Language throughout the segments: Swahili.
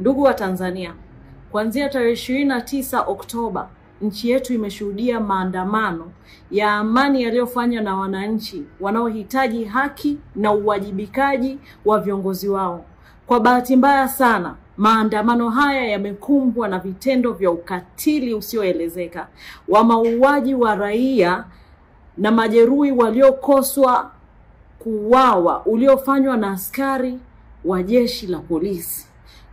Ndugu wa Tanzania, kuanzia tarehe 29 Oktoba, nchi yetu imeshuhudia maandamano ya amani yaliyofanywa na wananchi wanaohitaji haki na uwajibikaji wa viongozi wao. Kwa bahati mbaya sana, maandamano haya yamekumbwa na vitendo vya ukatili usioelezeka wa mauaji wa raia na majeruhi waliokoswa kuuawa uliofanywa na askari wa jeshi la polisi.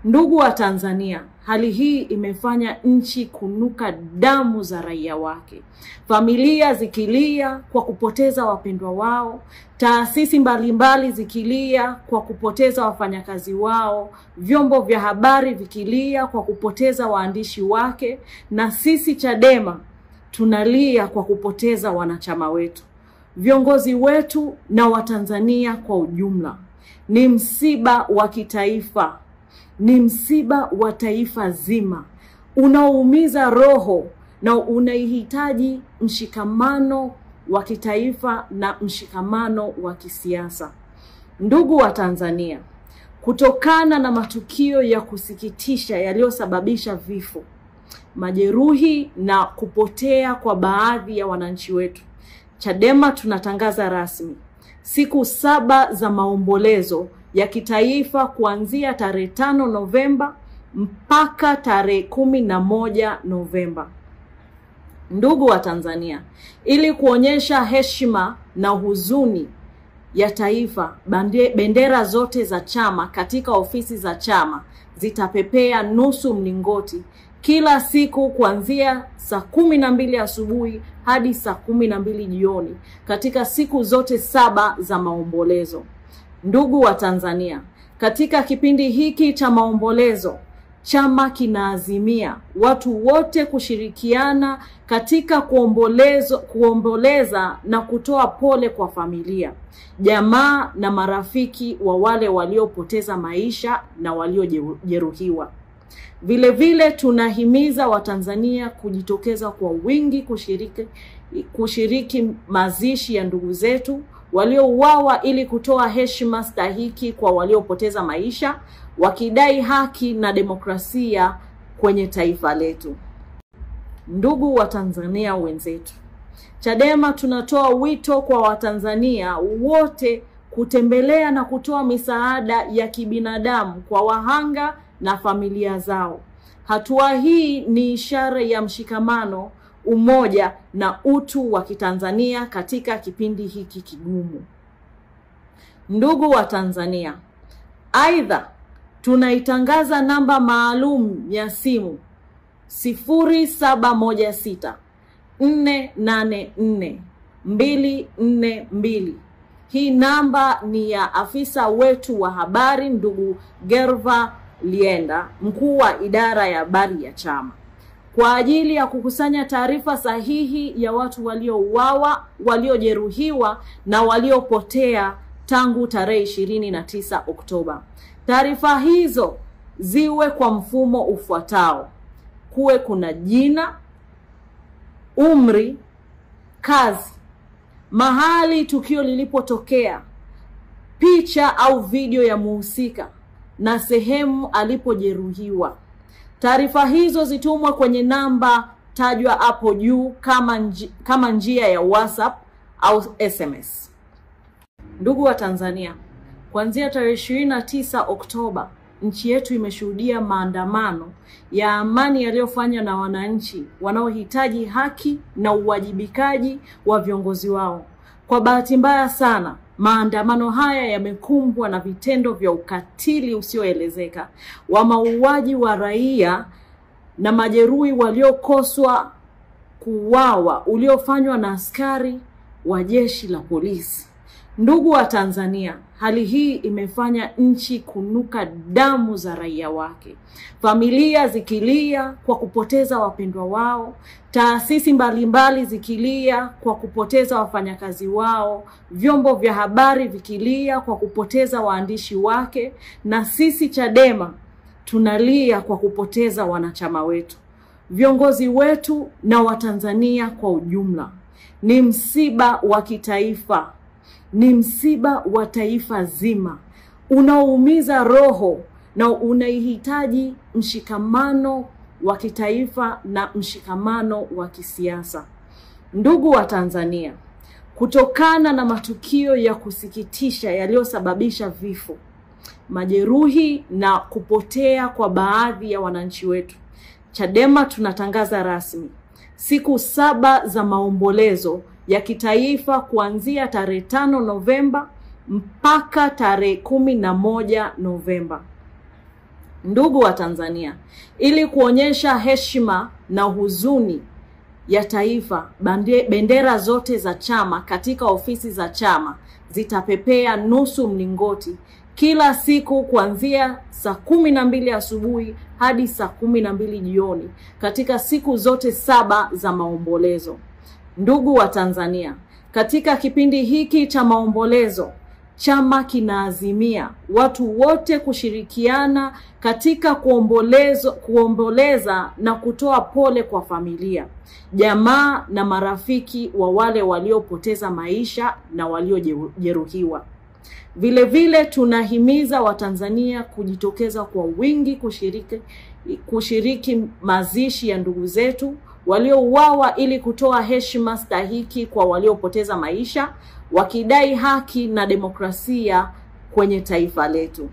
Ndugu wa Tanzania, hali hii imefanya nchi kunuka damu za raia wake. Familia zikilia kwa kupoteza wapendwa wao, taasisi mbalimbali zikilia kwa kupoteza wafanyakazi wao, vyombo vya habari vikilia kwa kupoteza waandishi wake, na sisi Chadema tunalia kwa kupoteza wanachama wetu, viongozi wetu na Watanzania kwa ujumla. Ni msiba wa kitaifa. Ni msiba wa taifa zima, unaoumiza roho na unahitaji mshikamano wa kitaifa na mshikamano wa kisiasa. Ndugu wa Tanzania, kutokana na matukio ya kusikitisha yaliyosababisha vifo, majeruhi na kupotea kwa baadhi ya wananchi wetu, Chadema tunatangaza rasmi siku 7 za maombolezo ya kitaifa kuanzia tarehe 5 Novemba mpaka tarehe 11 Novemba. Ndugu wa Tanzania, ili kuonyesha heshima na huzuni ya taifa, bendera zote za chama katika ofisi za chama zitapepea nusu mlingoti kila siku kuanzia saa 12 asubuhi hadi saa 12 jioni katika siku zote 7 za maombolezo. Ndugu wa Tanzania, katika kipindi hiki cha maombolezo, chama kinaazimia watu wote kushirikiana katika kuomboleza na kutoa pole kwa familia, jamaa na marafiki wa wale waliopoteza maisha na waliojeruhiwa. Vile vile tunahimiza Watanzania kujitokeza kwa wingi kushiriki mazishi ya ndugu zetu waliouawa ili kutoa heshima stahiki kwa waliopoteza maisha, wakidai haki na demokrasia kwenye taifa letu. Ndugu wa Tanzania wenzetu, Chadema tunatoa wito kwa Watanzania wote kutembelea na kutoa misaada ya kibinadamu kwa wahanga na familia zao. Hatua hii ni ishara ya mshikamano, umoja na utu wa Kitanzania katika kipindi hiki kigumu. Ndugu wa Tanzania, aidha tunaitangaza namba maalum ya simu 0716 484 242. Hii namba ni ya afisa wetu wa habari ndugu Gerva Lienda, mkuu wa idara ya habari ya chama, kwa ajili ya kukusanya taarifa sahihi ya watu waliouawa, waliojeruhiwa na waliopotea tangu tarehe 29 Oktoba. Taarifa hizo ziwe kwa mfumo ufuatao: kuwe kuna jina, umri, kazi, mahali tukio lilipotokea, picha au video ya muhusika na sehemu alipojeruhiwa. Taarifa hizo zitumwe kwenye namba tajwa hapo juu kama njia ya WhatsApp au SMS. Ndugu wa Tanzania, kuanzia tarehe 29 Oktoba, nchi yetu imeshuhudia maandamano ya amani yaliyofanywa na wananchi wanaohitaji haki na uwajibikaji wa viongozi wao. Kwa bahati mbaya sana, maandamano haya yamekumbwa na vitendo vya ukatili usioelezeka wa mauaji wa raia na majeruhi waliokoswa kuuawa uliofanywa na askari wa jeshi la polisi. Ndugu wa Tanzania, hali hii imefanya nchi kunuka damu za raia wake. Familia zikilia kwa kupoteza wapendwa wao, taasisi mbalimbali zikilia kwa kupoteza wafanyakazi wao, vyombo vya habari vikilia kwa kupoteza waandishi wake, na sisi Chadema tunalia kwa kupoteza wanachama wetu, viongozi wetu na Watanzania kwa ujumla. Ni msiba wa kitaifa. Ni msiba wa taifa zima, unaoumiza roho na unahitaji mshikamano wa kitaifa na mshikamano wa kisiasa. Ndugu wa Tanzania, kutokana na matukio ya kusikitisha yaliyosababisha vifo, majeruhi na kupotea kwa baadhi ya wananchi wetu, Chadema tunatangaza rasmi siku 7 za maombolezo ya kitaifa kuanzia tarehe 5 Novemba mpaka tarehe 11 Novemba. Ndugu wa Tanzania, ili kuonyesha heshima na huzuni ya taifa, bendera zote za chama katika ofisi za chama zitapepea nusu mlingoti kila siku kuanzia saa 12 asubuhi hadi saa 12 jioni katika siku zote 7 za maombolezo. Ndugu wa Tanzania, katika kipindi hiki cha maombolezo, chama kinaazimia watu wote kushirikiana katika kuomboleza na kutoa pole kwa familia, jamaa na marafiki wa wale waliopoteza maisha na waliojeruhiwa. Vile vile tunahimiza Watanzania kujitokeza kwa wingi kushiriki mazishi ya ndugu zetu waliouawa ili kutoa heshima stahiki kwa waliopoteza maisha, wakidai haki na demokrasia kwenye taifa letu.